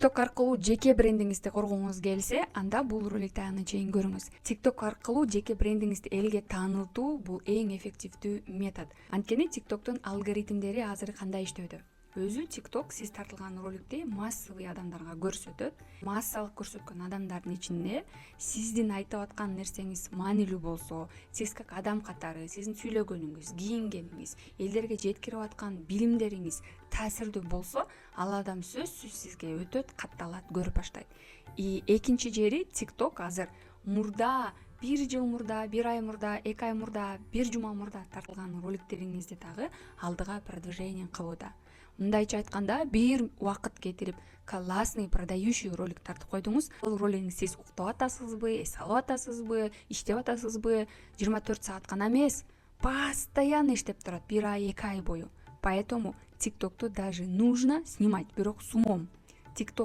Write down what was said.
TikTok аркылуу жеке брендиңизди коргоңуз келсе, анда бул роликти аны чейин көрүңүз. TikTok аркылуу жеке брендиңизди элге таанытуу бул эң эффективдүү метод. Анткени TikToктун алгоритмдери азыр кандай иштөөдө? Өзү TikTok сиз тартылган роликти массовый адамдарга көрсөтөт. Массалык көрсөткөн адамдардын ичинде сиздин айтып аткан нерсеңиз маанилүү болсо, сиз как адам катары, сиздин сүйлөгөнүңүз, кийингениңиз, элдерге жеткирип аткан билимдериңиз таасирдүү болсо, ал адам сөзсүз сизге өтөт, катталат, көрүп баштайт. Экинчи жери TikTok азыр мурда, бир жыл мурда, бир ай мурда, 2 ай мурда, бир жума мурда тартылган роликтериңизди дагы алдыга продвижение кылууда. Мындайча айтканда, бир убакыт кетирип классный продающий ролик тартып койдуңуз. Бул роликти сиз уктап атасызбы, эс алып атасызбы, иштеп атасызбы, 24 саат гана эмес, постоянно иштеп турат, 1 ай, 2 ай бою. Поэтому TikTok'ту даже нужно снимать, бирок с умом. TikTok